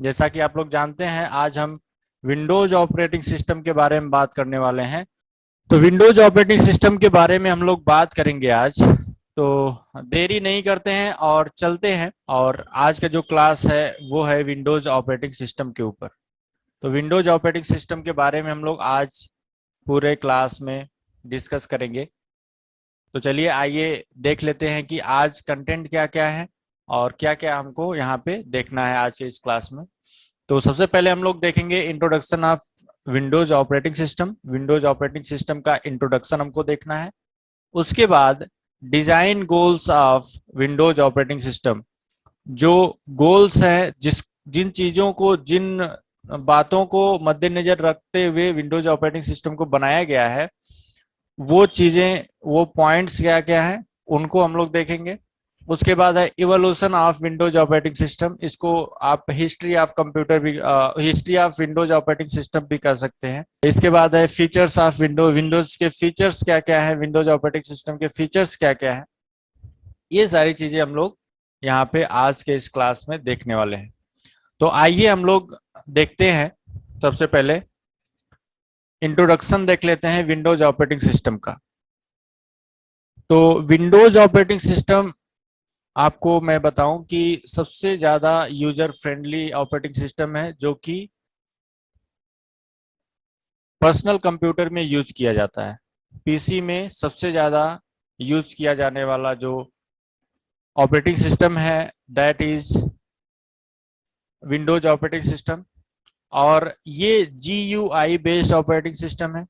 जैसा कि आप लोग जानते हैं, आज हम विंडोज ऑपरेटिंग सिस्टम के बारे में बात करने वाले हैं। तो विंडोज ऑपरेटिंग सिस्टम के बारे में हम लोग बात करेंगे आज। तो देरी नहीं करते हैं और चलते हैं। और आज का जो क्लास है वो है विंडोज ऑपरेटिंग सिस्टम के ऊपर। तो विंडोज ऑपरेटिंग सिस्टम के बारे में हम लोग आज पूरे क्लास में डिस्कस करेंगे। तो चलिए आइए देख लेते हैं कि आज कंटेंट क्या क्या है और क्या क्या हमको यहाँ पे देखना है आज के इस क्लास में। तो सबसे पहले हम लोग देखेंगे introduction of Windows operating system. Windows operating system का इंट्रोडक्शन हमको देखना है। उसके बाद design goals of Windows operating system. जो गोल्स हैं, जिन चीजों को, जिन बातों को मद्देनजर रखते हुए विंडोज ऑपरेटिंग सिस्टम को बनाया गया है, वो चीजें, वो पॉइंट्स क्या क्या हैं, उनको हम लोग देखेंगे। उसके बाद है evolution of Windows operating system. इसको आप हिस्ट्री ऑफ कंप्यूटर भी, history of Windows operating system भी कर सकते हैं। इसके बाद है फीचर्स ऑफ विंडोज के फीचर्स क्या क्या है, विंडोज ऑपरेटिंग सिस्टम के फीचर्स क्या क्या है। ये सारी चीजें हम लोग यहाँ पे आज के इस क्लास में देखने वाले हैं। तो आइए हम लोग देखते हैं। सबसे पहले इंट्रोडक्शन देख लेते हैं विंडोज ऑपरेटिंग सिस्टम का। तो विंडोज ऑपरेटिंग सिस्टम, आपको मैं बताऊं कि सबसे ज्यादा यूजर फ्रेंडली ऑपरेटिंग सिस्टम है, जो कि पर्सनल कंप्यूटर में यूज किया जाता है। पीसी में सबसे ज्यादा यूज किया जाने वाला जो ऑपरेटिंग सिस्टम है, that is Windows operating system. और ये GUI बेस्ड ऑपरेटिंग सिस्टम है।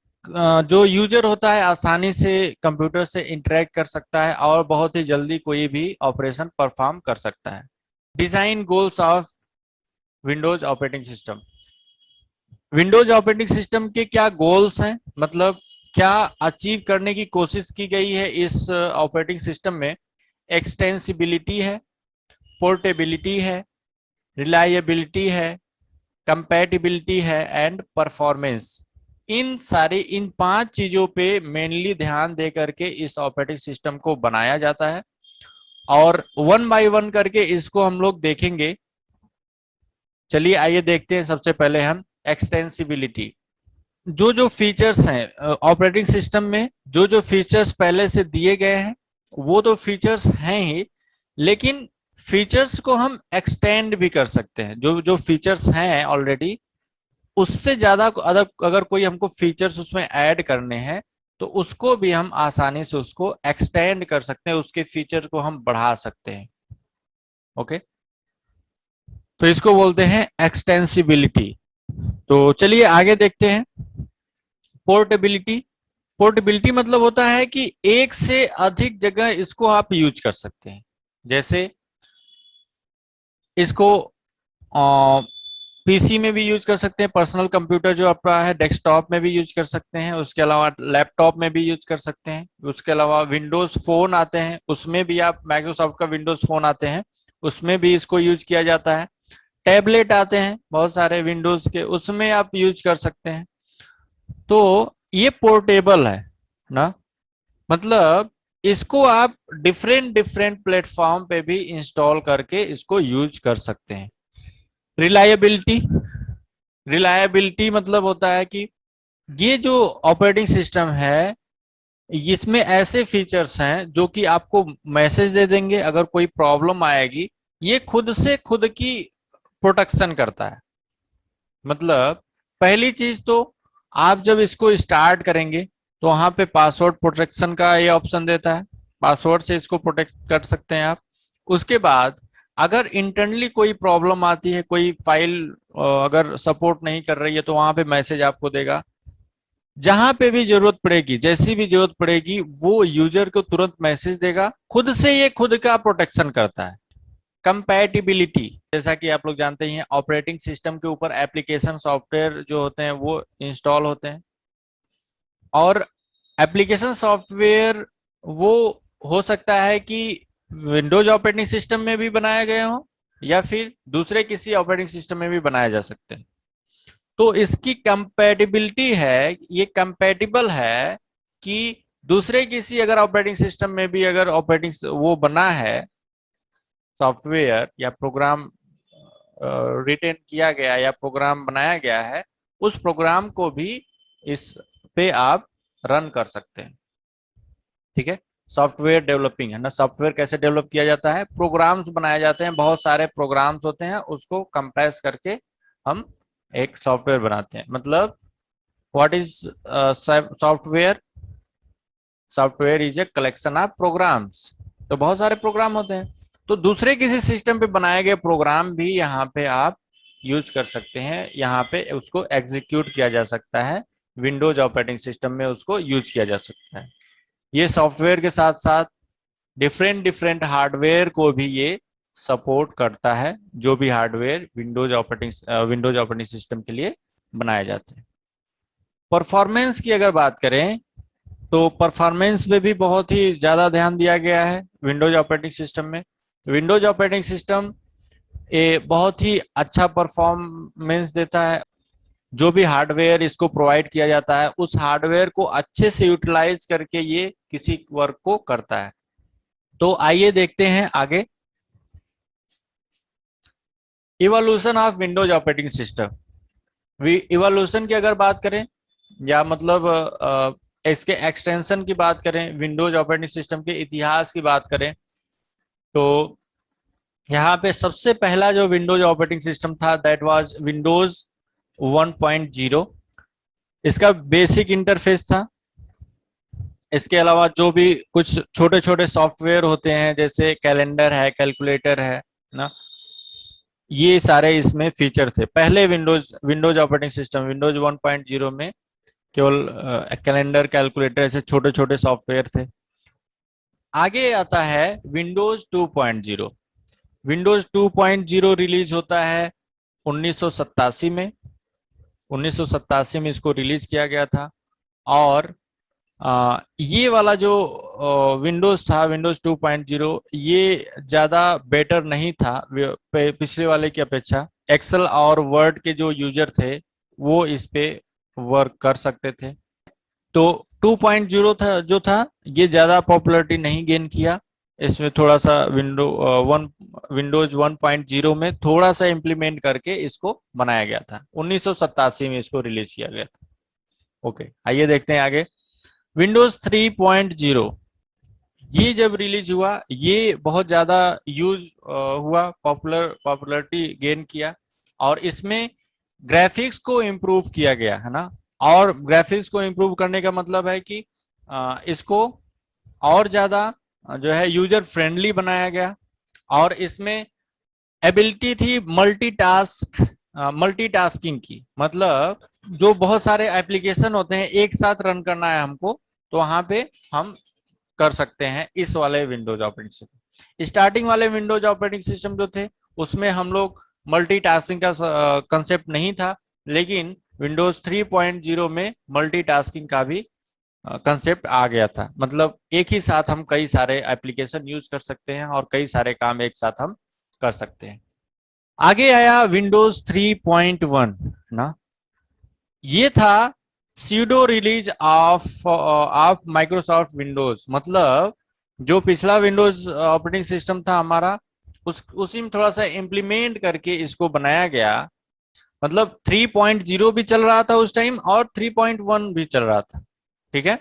जो यूजर होता है आसानी से कंप्यूटर से इंटरेक्ट कर सकता है और बहुत ही जल्दी कोई भी ऑपरेशन परफॉर्म कर सकता है। Design goals of Windows operating system. Windows operating system के क्या गोल्स हैं, मतलब क्या अचीव करने की कोशिश की गई है इस ऑपरेटिंग सिस्टम में। एक्सटेंसिबिलिटी है, पोर्टेबिलिटी है, रिलायबिलिटी है, कंपैटिबिलिटी है एंड परफॉर्मेंस। इन 5 चीजों पे मेनली ध्यान दे करके इस ऑपरेटिंग सिस्टम को बनाया जाता है। और वन बाय वन करके इसको हम लोग देखेंगे। चलिए आइए देखते हैं। सबसे पहले हम एक्सटेंसिबिलिटी। जो जो फीचर्स हैं ऑपरेटिंग सिस्टम में, जो जो फीचर्स पहले से दिए गए हैं वो तो फीचर्स हैं ही, लेकिन फीचर्स को हम एक्सटेंड भी कर सकते हैं। जो जो फीचर्स हैं ऑलरेडी, उससे ज्यादा अगर कोई हमको फीचर्स उसमें ऐड करने हैं तो उसको भी हम आसानी से उसको एक्सटेंड कर सकते हैं, उसके फीचर को हम बढ़ा सकते हैं। ओके, तो इसको बोलते हैं एक्सटेंसिबिलिटी। तो चलिए आगे देखते हैं। पोर्टेबिलिटी। पोर्टेबिलिटी मतलब होता है कि एक से अधिक जगह इसको आप यूज कर सकते हैं। जैसे इसको पीसी में भी यूज कर सकते हैं, पर्सनल कंप्यूटर जो आपका है डेस्कटॉप में भी यूज कर सकते हैं, उसके अलावा लैपटॉप में भी यूज कर सकते हैं। उसके अलावा विंडोज फोन आते हैं, उसमें भी आप, माइक्रोसॉफ्ट का विंडोज फोन आते हैं उसमें भी इसको यूज किया जाता है। टैबलेट आते हैं बहुत सारे विंडोज के, उसमें आप यूज कर सकते हैं। तो ये पोर्टेबल है ना, मतलब इसको आप डिफरेंट डिफरेंट प्लेटफॉर्म पे भी इंस्टॉल करके इसको यूज कर सकते हैं। रिलायबिलिटी। रिलायबिलिटी मतलब होता है कि ये जो ऑपरेटिंग सिस्टम है, इसमें ऐसे फीचर्स हैं जो कि आपको मैसेज दे देंगे अगर कोई प्रॉब्लम आएगी। ये खुद से खुद की प्रोटेक्शन करता है। मतलब पहली चीज तो, आप जब इसको स्टार्ट करेंगे तो वहां पे पासवर्ड प्रोटेक्शन का ये ऑप्शन देता है, पासवर्ड से इसको प्रोटेक्ट कर सकते हैं आप। उसके बाद अगर इंटरनली कोई प्रॉब्लम आती है, कोई फाइल अगर सपोर्ट नहीं कर रही है, तो वहां पे मैसेज आपको देगा। जहां पे भी जरूरत पड़ेगी, जैसी भी जरूरत पड़ेगी, वो यूजर को तुरंत मैसेज देगा। खुद से ये खुद का प्रोटेक्शन करता है। कंपैटिबिलिटी। जैसा कि आप लोग जानते हैं, ऑपरेटिंग सिस्टम के ऊपर एप्लीकेशन सॉफ्टवेयर जो होते हैं वो इंस्टॉल होते हैं। और एप्लीकेशन सॉफ्टवेयर वो हो सकता है कि विंडोज ऑपरेटिंग सिस्टम में भी बनाए गए हो या फिर दूसरे किसी ऑपरेटिंग सिस्टम में भी बनाए जा सकते हैं। तो इसकी कंपैटिबिलिटी है, ये कंपैटिबल है कि दूसरे किसी अगर ऑपरेटिंग सिस्टम में भी अगर ऑपरेटिंग वो बना है, सॉफ्टवेयर या प्रोग्राम रिटेन किया गया या प्रोग्राम बनाया गया है, उस प्रोग्राम को भी इस पे आप रन कर सकते हैं। ठीक है, सॉफ्टवेयर डेवलपिंग है ना। सॉफ्टवेयर कैसे डेवलप किया जाता है, प्रोग्राम्स बनाए जाते हैं, बहुत सारे प्रोग्राम्स होते हैं, उसको कंप्रेस करके हम एक सॉफ्टवेयर बनाते हैं। मतलब what is software? Software is a collection of programs. तो बहुत सारे प्रोग्राम होते हैं, तो दूसरे किसी सिस्टम पे बनाए गए प्रोग्राम भी यहाँ पे आप यूज कर सकते हैं, यहाँ पे उसको एग्जीक्यूट किया जा सकता है, विंडोज ऑपरेटिंग सिस्टम में उसको यूज किया जा सकता है। ये सॉफ्टवेयर के साथ साथ डिफरेंट डिफरेंट हार्डवेयर को भी ये सपोर्ट करता है, जो भी हार्डवेयर विंडोज ऑपरेटिंग सिस्टम के लिए बनाए जाते हैं। परफॉर्मेंस की अगर बात करें तो परफॉर्मेंस पे भी बहुत ही ज़्यादा ध्यान दिया गया है विंडोज ऑपरेटिंग सिस्टम में। विंडोज ऑपरेटिंग सिस्टम ये बहुत ही अच्छा परफॉर्मेंस देता है। जो भी हार्डवेयर इसको प्रोवाइड किया जाता है, उस हार्डवेयर को अच्छे से यूटिलाइज करके ये किसी वर्क को करता है। तो आइए देखते हैं आगे, evolution of Windows operating system. Evolution की अगर बात करें या मतलब इसके एक्सटेंशन की बात करें, विंडोज ऑपरेटिंग सिस्टम के इतिहास की बात करें, तो यहाँ पे सबसे पहला जो विंडोज ऑपरेटिंग सिस्टम था दैट वाज विंडोज 1.0। इसका बेसिक इंटरफेस था। इसके अलावा जो भी कुछ छोटे छोटे सॉफ्टवेयर होते हैं, जैसे कैलेंडर है, कैलकुलेटर है ना, ये सारे इसमें फीचर थे। पहले विंडोज ऑपरेटिंग सिस्टम विंडोज 1.0 में केवल कैलेंडर, कैलकुलेटर ऐसे छोटे छोटे सॉफ्टवेयर थे। आगे आता है विंडोज 2.0। विंडोज 2.0 रिलीज होता है 1987 में। 1987 में इसको रिलीज किया गया था। और ये वाला जो विंडोज था, विंडोज 2.0, ये ज़्यादा बेटर नहीं था पिछले वाले की अपेक्षा। एक्सेल और वर्ड के जो यूजर थे वो इस पे वर्क कर सकते थे। तो 2.0 था जो था, ये ज़्यादा पॉपुलैरिटी नहीं गेन किया। इसमें थोड़ा सा विंडोज 1.0 में थोड़ा सा इम्प्लीमेंट करके इसको बनाया गया था। 1987 में इसको रिलीज किया गया था। ओके, आइए देखते हैं आगे। विंडोज 3.0 ये जब रिलीज हुआ, ये बहुत ज्यादा यूज हुआ, पॉपुलरिटी गेन किया, और इसमें ग्राफिक्स को इम्प्रूव किया गया है ना। और ग्राफिक्स को इम्प्रूव करने का मतलब है कि इसको और ज्यादा जो है यूजर फ्रेंडली बनाया गया। और इसमें एबिलिटी थी मल्टीटास्किंग की। मतलब जो बहुत सारे एप्लीकेशन होते हैं एक साथ रन करना है हमको, तो वहां पे हम कर सकते हैं इस वाले विंडोज ऑपरेटिंग सिस्टम। स्टार्टिंग वाले विंडोज ऑपरेटिंग सिस्टम जो थे उसमें हम लोग मल्टीटास्किंग का कंसेप्ट नहीं था, लेकिन विंडोज 3.0 में मल्टीटास्किंग का भी कंसेप्ट आ गया था। मतलब एक ही साथ हम कई सारे एप्लीकेशन यूज कर सकते हैं और कई सारे काम एक साथ हम कर सकते हैं। आगे आया विंडोज 3.1 ना, ये था सीडो रिलीज ऑफ माइक्रोसॉफ्ट विंडोज। मतलब जो पिछला विंडोज ऑपरेटिंग सिस्टम था हमारा, उसी में थोड़ा सा इम्प्लीमेंट करके इसको बनाया गया। मतलब 3.0 भी चल रहा था उस टाइम और 3.1 भी चल रहा था। ठीक है,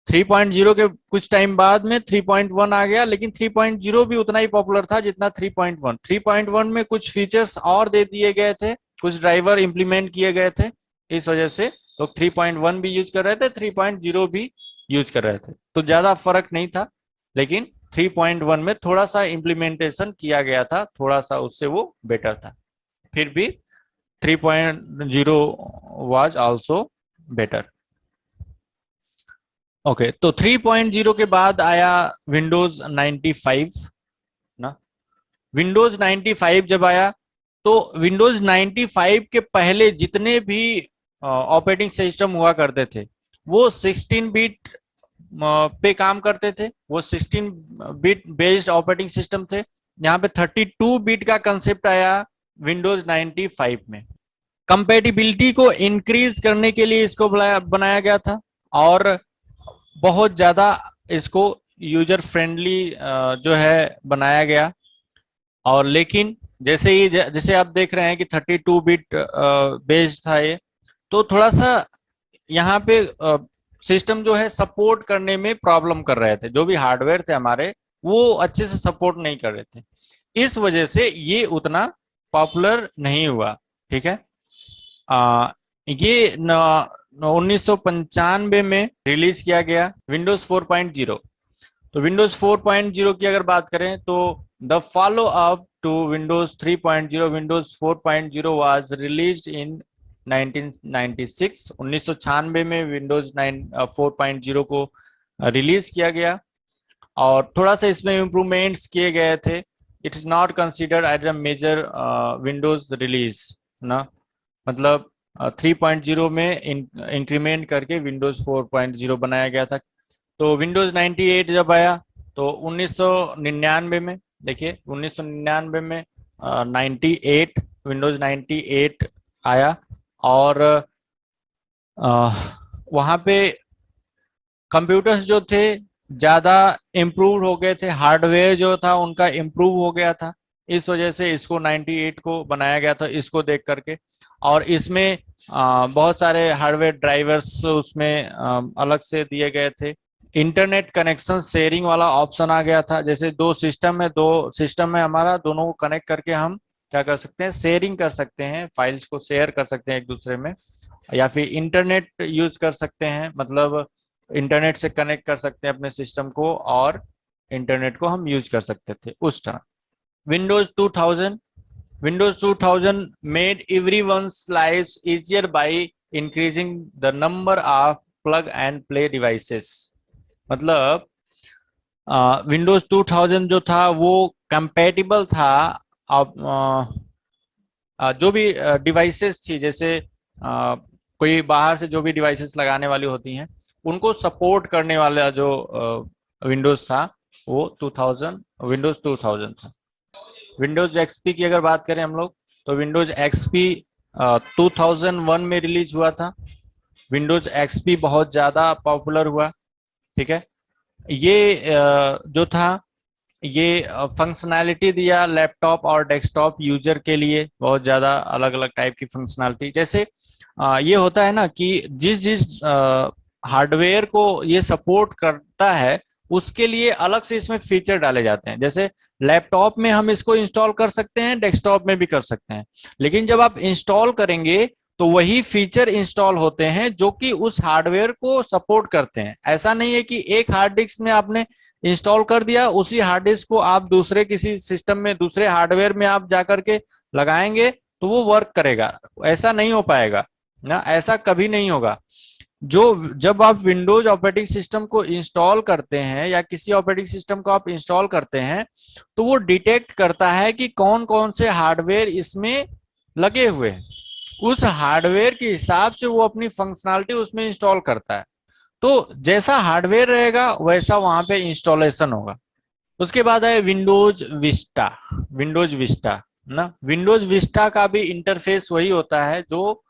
3.0 के कुछ टाइम बाद में 3.1 आ गया, लेकिन 3.0 भी उतना ही पॉपुलर था जितना 3.1। 3.1 में कुछ फीचर्स और दे दिए गए थे, कुछ ड्राइवर इंप्लीमेंट किए गए थे, इस वजह से लोग 3.1 भी यूज कर रहे थे, 3.0 भी यूज कर रहे थे। तो ज्यादा फर्क नहीं था, लेकिन 3.1 में थोड़ा सा इंप्लीमेंटेशन किया गया था, थोड़ा सा उससे वो बेटर था। फिर भी 3.0 वाज आल्सो बेटर। ओके, तो 3.0 के बाद आया विंडोज 95 ना। विंडोज 95 जब आया, तो विंडोज 95 के पहले जितने भी ऑपरेटिंग सिस्टम हुआ करते थे वो 16 बिट पे काम करते थे। वो 16 बिट बेस्ड ऑपरेटिंग सिस्टम थे। यहाँ पे 32 बिट का कंसेप्ट आया विंडोज 95 में। कंपेटिबिलिटी को इंक्रीज करने के लिए इसको बनाया गया था, और बहुत ज्यादा इसको यूजर फ्रेंडली जो है बनाया गया। और लेकिन जैसे ही जैसे आप देख रहे हैं कि 32 बिट बेस्ड था ये, तो थोड़ा सा यहाँ पे सिस्टम जो है सपोर्ट करने में प्रॉब्लम कर रहे थे, जो भी हार्डवेयर थे हमारे वो अच्छे से सपोर्ट नहीं कर रहे थे, इस वजह से ये उतना पॉपुलर नहीं हुआ। ठीक है। ये 1995 में रिलीज किया गया विंडोज 4.0। तो विंडोज 4.0 की अगर बात करें तो the follow up to Windows 3.0 Windows 4.0 was released in 1996। 1996 में विंडोज 4.0 को रिलीज किया गया और थोड़ा सा इसमें इम्प्रूवमेंट्स किए गए थे। It is not considered as a major Windows release ना, मतलब 3.0 में इंक्रीमेंट करके विंडोज 4.0 बनाया गया था। तो विंडोज 98 जब आया तो 1999 में, देखिए 1999 में 98 विंडोज 98 आया और वहाँ पे कंप्यूटर्स जो थे ज़्यादा इम्प्रूव हो गए थे, हार्डवेयर जो था उनका इम्प्रूव हो गया था, इस वजह से इसको 98 को बनाया गया था इसको देख करके। और इसमें बहुत सारे हार्डवेयर ड्राइवर्स उसमें अलग से दिए गए थे। इंटरनेट कनेक्शन शेयरिंग वाला ऑप्शन आ गया था, जैसे दो सिस्टम है हमारा, दोनों को कनेक्ट करके हम क्या कर सकते हैं, शेयरिंग कर सकते हैं, फाइल्स को शेयर कर सकते हैं एक दूसरे में, या फिर इंटरनेट यूज कर सकते हैं, मतलब इंटरनेट से कनेक्ट कर सकते हैं अपने सिस्टम को और इंटरनेट को हम यूज कर सकते थे उस time. Windows 2000 made everyone's lives easier by increasing the number of plug and play devices. मतलब विंडोज 2000 जो था वो कंपैटिबल था अब जो भी डिवाइसेस थी, जैसे कोई बाहर से जो भी डिवाइसेस लगाने वाली होती हैं उनको सपोर्ट करने वाला जो विंडोज था वो 2000 विंडोज 2000 था। विंडोज एक्सपी की अगर बात करें हम लोग तो विंडोज एक्सपी 2001 में रिलीज हुआ था। विंडोज एक्सपी बहुत ज़्यादा पॉपुलर हुआ। ठीक है। ये जो था ये फंक्शनैलिटी दिया लैपटॉप और डेस्कटॉप यूजर के लिए, बहुत ज़्यादा अलग अलग टाइप की फंक्शनैलिटी। जैसे ये होता है ना कि जिस जिस हार्डवेयर को ये सपोर्ट करता है उसके लिए अलग से इसमें फीचर डाले जाते हैं। जैसे लैपटॉप में हम इसको इंस्टॉल कर सकते हैं, डेस्कटॉप में भी कर सकते हैं, लेकिन जब आप इंस्टॉल करेंगे तो वही फीचर इंस्टॉल होते हैं जो कि उस हार्डवेयर को सपोर्ट करते हैं। ऐसा नहीं है कि एक हार्ड डिस्क में आपने इंस्टॉल कर दिया, उसी हार्ड डिस्क को आप दूसरे किसी सिस्टम में दूसरे हार्डवेयर में आप जाकर के लगाएंगे तो वो वर्क करेगा, ऐसा नहीं हो पाएगा ना, ऐसा कभी नहीं होगा। जो जब आप विंडोज ऑपरेटिंग सिस्टम को इंस्टॉल करते हैं या किसी ऑपरेटिंग सिस्टम को आप इंस्टॉल करते हैं तो वो डिटेक्ट करता है कि कौन कौन से हार्डवेयर इसमें लगे हुए हैं, उस हार्डवेयर के हिसाब से वो अपनी फंक्शनैलिटी उसमें इंस्टॉल करता है। तो जैसा हार्डवेयर रहेगा वैसा वहां पे इंस्टॉलेशन होगा। उसके बाद है विंडोज विस्टा। विंडोज विस्टा ना, विंडोज विस्टा का भी इंटरफेस वही होता है जो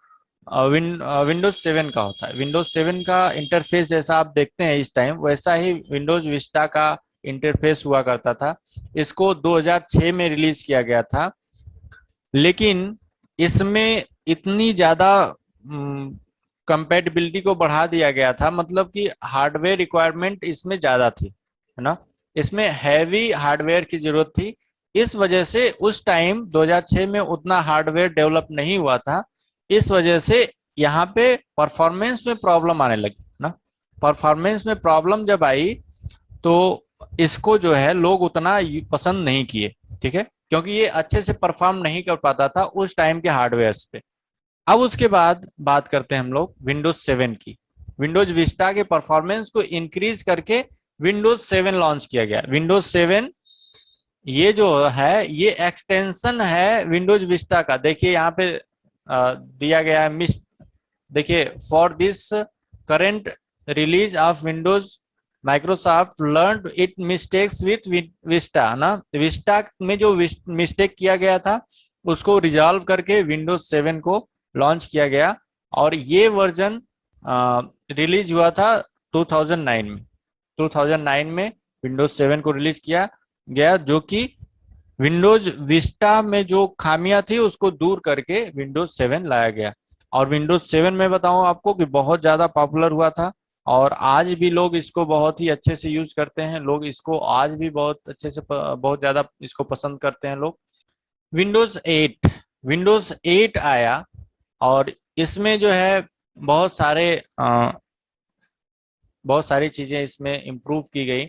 विंडोज 7 का होता है। विंडोज 7 का इंटरफेस जैसा आप देखते हैं इस टाइम, वैसा ही विंडोज विस्टा का इंटरफेस हुआ करता था। इसको 2006 में रिलीज किया गया था, लेकिन इसमें इतनी ज्यादा कंपेटिबिलिटी को बढ़ा दिया गया था, मतलब कि हार्डवेयर रिक्वायरमेंट इसमें ज्यादा थी, है ना, इसमें हैवी हार्डवेयर की जरूरत थी। इस वजह से उस टाइम 2006 में उतना हार्डवेयर डेवलप नहीं हुआ था, इस वजह से यहाँ पे परफॉर्मेंस में प्रॉब्लम आने लगी ना। परफॉर्मेंस में प्रॉब्लम जब आई तो इसको जो है लोग उतना पसंद नहीं किए। ठीक है, क्योंकि ये अच्छे से परफॉर्म नहीं कर पाता था उस टाइम के हार्डवेयर पे। अब उसके बाद बात करते हैं हम लोग विंडोज 7 की। विंडोज विस्टा के परफॉर्मेंस को इंक्रीज करके विंडोज 7 लॉन्च किया गया। विंडोज 7 ये जो है ये एक्सटेंशन है विंडोज विस्टा का। देखिए यहाँ पे दिया गया है देखिए, for this current release of Windows Microsoft learn it mistakes with Vista ना। विस्टा में जो मिस्टेक किया गया था उसको रिजॉल्व करके विंडोज 7 को लॉन्च किया गया, और ये वर्जन रिलीज हुआ था 2009 में। 2009 में विंडोज 7 को रिलीज किया गया, जो कि विंडोज विस्टा में जो खामियां थी उसको दूर करके विंडोज 7 लाया गया। और विंडोज 7 में बताऊं आपको कि बहुत ज्यादा पॉपुलर हुआ था, और आज भी लोग इसको बहुत ही अच्छे से यूज करते हैं। लोग इसको आज भी बहुत अच्छे से बहुत ज्यादा इसको पसंद करते हैं लोग। विंडोज 8 आया, और इसमें जो है बहुत सारे बहुत सारी चीजें इसमें इम्प्रूव की गई।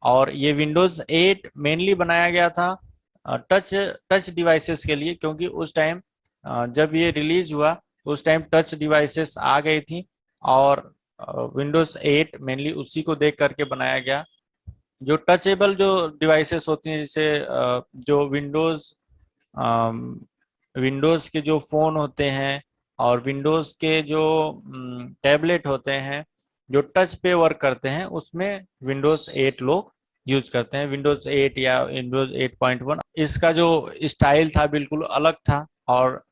और ये विंडोज 8 मेनली बनाया गया था टच टच डिवाइसेस के लिए, क्योंकि उस टाइम जब ये रिलीज हुआ तो उस टाइम टच डिवाइसेस आ गई थी, और विंडोज 8 मेनली उसी को देख करके बनाया गया। जो टचेबल जो डिवाइसेस होती हैं, जैसे जो विंडोज के जो फोन होते हैं और विंडोज के जो टैबलेट होते हैं जो टच पे वर्क करते हैं, उसमें विंडोज 8 लोग यूज करते हैं। विंडोज 8 या विंडोज 8.1, इसका जो स्टाइल था बिल्कुल अलग था, और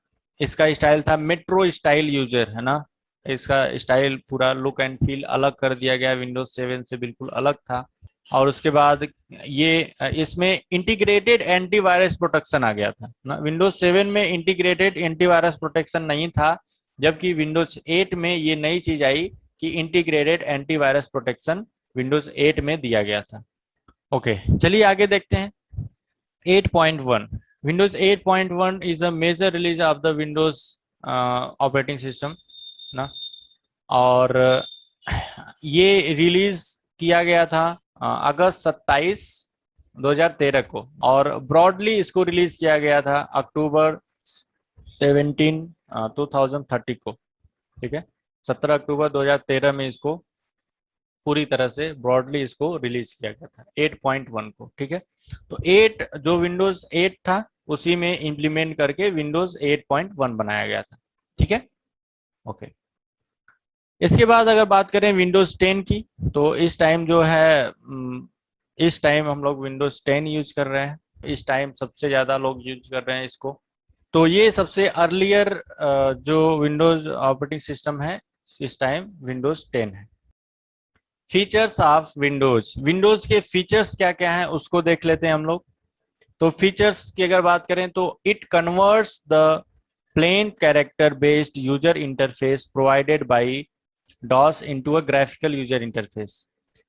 इसका स्टाइल था मेट्रो स्टाइल यूजर, है ना। इसका स्टाइल पूरा लुक एंड फील अलग कर दिया गया, विंडोज 7 से बिल्कुल अलग था। और उसके बाद ये इसमें इंटीग्रेटेड एंटीवायरस प्रोटेक्शन आ गया था ना। विंडोज 7 में इंटीग्रेटेड एंटीवायरस प्रोटेक्शन नहीं था, जबकि विंडोज 8 में ये नई चीज आई कि इंटीग्रेटेड एंटीवायरस प्रोटेक्शन विंडोज 8 में दिया गया था। ओके, चलिए आगे देखते हैं। 8.1, Windows 8.1 is a major release of the Windows operating system ना। और ये रिलीज किया गया था अगस्त 27 2013 को, और ब्रॉडली इसको रिलीज किया गया था अक्टूबर 17 2030 को। ठीक है, 17 अक्टूबर 2013 में इसको पूरी तरह से ब्रॉडली इसको रिलीज किया गया था 8.1 को। ठीक है, तो 8 जो विंडोज 8 था उसी में इंप्लीमेंट करके विंडोज 8.1 बनाया गया था। ठीक है, ओके। इसके बाद अगर बात करें विंडोज 10 की, तो इस टाइम जो है इस टाइम हम लोग विंडोज 10 यूज कर रहे हैं। इस टाइम सबसे ज्यादा लोग यूज कर रहे हैं इसको। तो ये सबसे अर्लियर जो विंडोज ऑपरेटिंग सिस्टम है इस टाइम विंडोज 10 है। फीचर्स ऑफ विंडोज, विंडोज के फीचर्स क्या क्या हैं उसको देख लेते हैं हम लोग। तो फीचर्स की अगर बात करें तो it converts the plain character based user interface provided by DOS into a graphical user interface.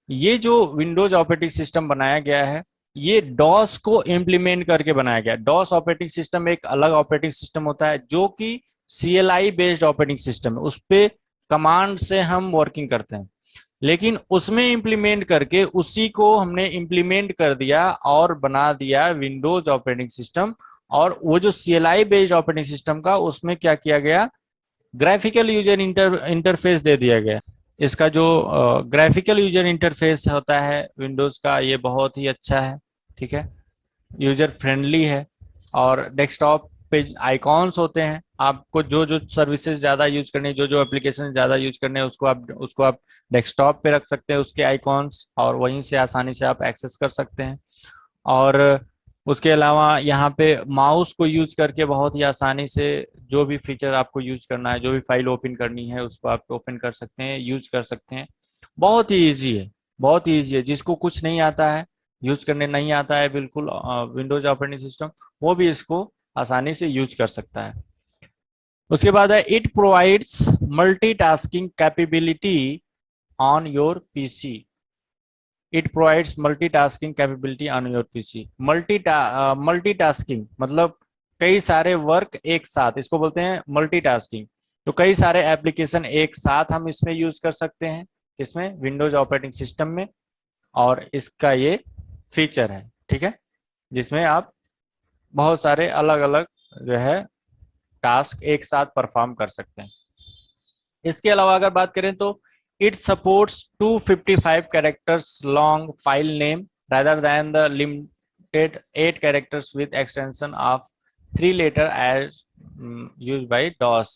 ये जो विंडोज ऑपरेटिंग सिस्टम बनाया गया है, ये डॉस को इम्प्लीमेंट करके बनाया गया। डॉस ऑपरेटिंग सिस्टम एक अलग ऑपरेटिंग सिस्टम होता है जो कि CLI बेस्ड ऑपरेटिंग सिस्टम है, उस पे कमांड से हम वर्किंग करते हैं। लेकिन उसमें इम्प्लीमेंट करके उसी को हमने इम्प्लीमेंट कर दिया और बना दिया विंडोज ऑपरेटिंग सिस्टम। और वो जो CLI बेस्ड ऑपरेटिंग सिस्टम का, उसमें क्या किया गया, ग्राफिकल यूजर इंटरफेस दे दिया गया। इसका जो ग्राफिकल यूजर इंटरफेस होता है विंडोज का, ये बहुत ही अच्छा है। ठीक है, यूजर फ्रेंडली है, और डेस्कटॉप पे आइकॉन्स होते हैं। आपको जो जो सर्विसेज ज्यादा यूज करनी, जो जो एप्लीकेशन ज्यादा यूज करने, उसको आप डेस्कटॉप पे रख सकते हैं उसके आइकॉन्स, और वहीं से आसानी से आप एक्सेस कर सकते हैं। और उसके अलावा यहाँ पे माउस को यूज करके बहुत ही आसानी से जो भी फीचर आपको यूज करना है, जो भी फाइल ओपन करनी है, उसको आप ओपन कर सकते हैं, यूज कर सकते हैं। बहुत ही ईजी है, बहुत ही ईजी है। जिसको कुछ नहीं आता है, यूज करने नहीं आता है बिल्कुल विंडोज ऑपरेटिंग सिस्टम, वो भी इसको आसानी से यूज कर सकता है। उसके बाद है it provides multitasking capability on your PC. It provides multitasking capability on your PC. Multitasking मतलब कई सारे वर्क एक साथ, इसको बोलते हैं मल्टीटास्किंग। तो कई सारे एप्लीकेशन एक साथ हम इसमें यूज कर सकते हैं, इसमें विंडोज ऑपरेटिंग सिस्टम में। और इसका ये फीचर है, ठीक है, जिसमें आप बहुत सारे अलग अलग जो है टास्क एक साथ परफॉर्म कर सकते हैं। इसके अलावा अगर बात करें तो it supports 255 characters long file name rather than the limited 8 characters with extension of 3 letter as used by DOS।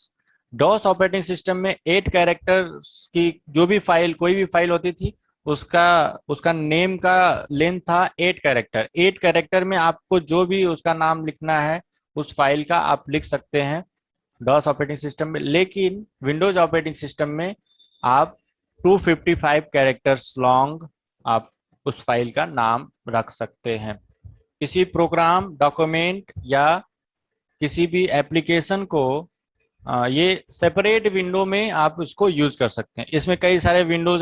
DOS operating system में 8 कैरेक्टर्स की जो भी फाइल, कोई भी फाइल होती थी, उसका उसका नेम का लेंथ था 8 कैरेक्टर। 8 कैरेक्टर में आपको जो भी उसका नाम लिखना है उस फाइल का आप लिख सकते हैं डॉस ऑपरेटिंग सिस्टम में। लेकिन विंडोज ऑपरेटिंग सिस्टम में आप 255 कैरेक्टर्स लॉन्ग आप उस फाइल का नाम रख सकते हैं। किसी प्रोग्राम, डॉक्यूमेंट या किसी भी एप्लीकेशन को ये सेपरेट विंडो में आप इसको यूज कर सकते हैं। इसमें कई सारे विंडो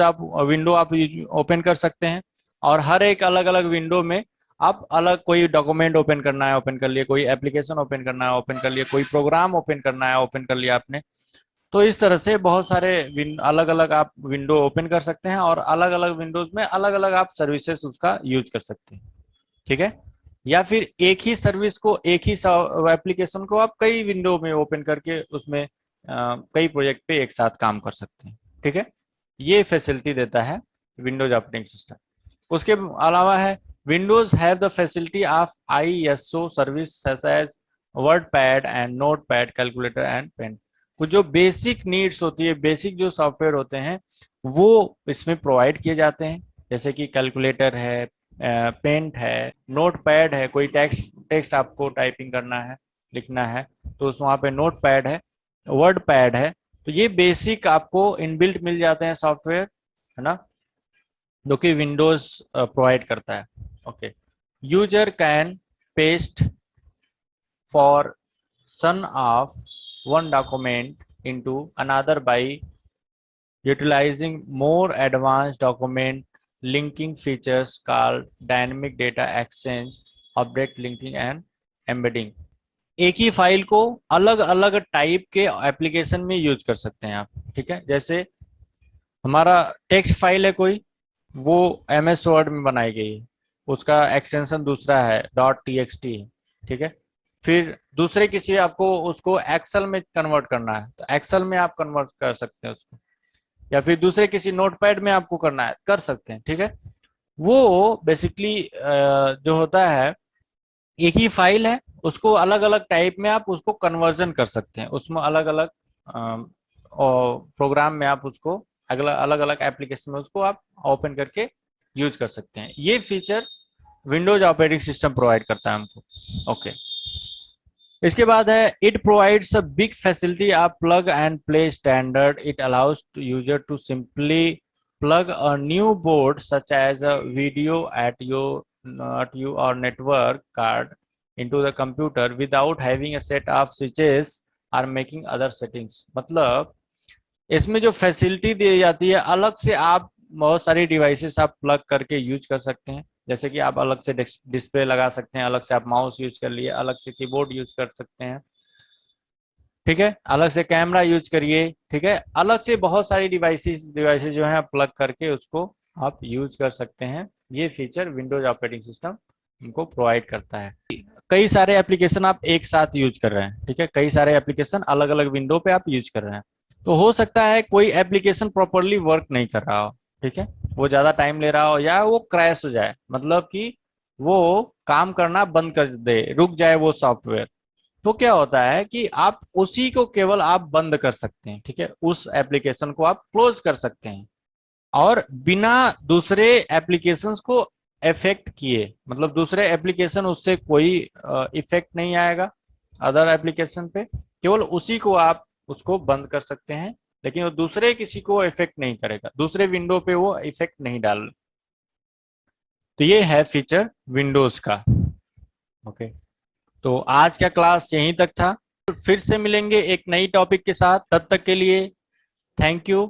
आप ओपन कर सकते हैं, और हर एक अलग अलग विंडो में आप अलग, कोई डॉक्यूमेंट ओपन करना है ओपन कर लिए, कोई एप्लीकेशन ओपन करना है ओपन कर लिए, कोई प्रोग्राम ओपन करना है ओपन कर लिया आपने। तो इस तरह से बहुत सारे अलग अलग आप विंडो ओपन कर सकते हैं, और अलग अलग विंडोज में अलग अलग आप सर्विसेज उसका यूज कर सकते हैं। ठीक है। या फिर एक ही सर्विस को, एक ही एप्लीकेशन को आप कई विंडो में ओपन करके उसमें कई प्रोजेक्ट पे एक साथ काम कर सकते हैं। ठीक है। ये फैसिलिटी देता है विंडोज ऑपरेटिंग सिस्टम। उसके अलावा है, Windows have the facility of ISO service such as WordPad and Notepad, calculator and pen. कुछ जो बेसिक नीड्स होती है, बेसिक जो सॉफ्टवेयर होते हैं वो इसमें प्रोवाइड किए जाते हैं, जैसे कि कैलकुलेटर है, पेंट है, नोट पैड है, कोई टेक्स्ट आपको टाइपिंग करना है, लिखना है, तो उस वहाँ पे नोट पैड है, वर्ड पैड है। तो ये बेसिक आपको इनबिल्ट मिल जाते हैं सॉफ्टवेयर, है ना, जो कि विंडोज प्रोवाइड करता है। Okay. User can paste for son of one document into another by utilizing more advanced document linking features called dynamic data exchange, object linking and embedding। एक ही फाइल को अलग अलग टाइप के एप्लीकेशन में use कर सकते हैं आप। ठीक है। जैसे हमारा टेक्स्ट फाइल है कोई, वो MS वर्ड में बनाई गई है, उसका एक्सटेंशन दूसरा है .txt है। ठीक है। फिर दूसरे किसी आपको उसको एक्सेल में कन्वर्ट करना है, तो एक्सेल में आप कन्वर्ट कर सकते हैं उसको, या फिर दूसरे किसी नोटपैड में आपको करना है, कर सकते हैं। ठीक है। वो बेसिकली जो होता है, एक ही फाइल है, उसको अलग अलग टाइप में आप उसको कन्वर्जन कर सकते हैं, उसमें अलग अलग प्रोग्राम में आप उसको अलग अलग एप्लीकेशन में उसको आप ओपन करके यूज कर सकते हैं। ये feature Windows operating system provide करता है हमको। ओके। इसके बाद है, it provides a big facility of plug and play standard. It allows user to simply plug a new board such as a video at you or network card into the computer without having a set of switches or making other settings। मतलब इसमें जो facility दी जाती है, अलग से आप बहुत सारी डिवाइसेस आप प्लग करके यूज कर सकते हैं, जैसे कि आप अलग से डिस्प्ले लगा सकते हैं, अलग से आप माउस यूज कर लिए, अलग से कीबोर्ड यूज कर सकते हैं। ठीक है। अलग से कैमरा यूज करिए। ठीक है। अलग से बहुत सारी डिवाइसेस जो है प्लग करके उसको आप यूज कर सकते हैं। ये फीचर विंडोज ऑपरेटिंग सिस्टम इनको प्रोवाइड करता है। कई सारे एप्लीकेशन आप एक साथ यूज कर रहे हैं। ठीक है। कई सारे एप्लीकेशन अलग अलग विंडो पे आप यूज कर रहे हैं, तो हो सकता है कोई एप्लीकेशन प्रॉपरली वर्क नहीं कर रहा हो। ठीक है। वो ज्यादा टाइम ले रहा हो, या वो क्रैश हो जाए, मतलब कि वो काम करना बंद कर दे, रुक जाए वो सॉफ्टवेयर। तो क्या होता है कि आप उसी को केवल आप बंद कर सकते हैं। ठीक है। उस एप्लीकेशन को आप क्लोज कर सकते हैं, और बिना दूसरे एप्लीकेशंस को इफेक्ट किए, मतलब दूसरे एप्लीकेशन उससे कोई इफेक्ट नहीं आएगा अदर एप्लीकेशन पे, केवल उसी को आप उसको बंद कर सकते हैं, लेकिन वो दूसरे किसी को इफेक्ट नहीं करेगा, दूसरे विंडो पे वो इफेक्ट नहीं डाल। तो ये है फीचर विंडोज का। ओके। तो आज का क्लास यहीं तक था, फिर से मिलेंगे एक नई टॉपिक के साथ। तब तक के लिए थैंक यू।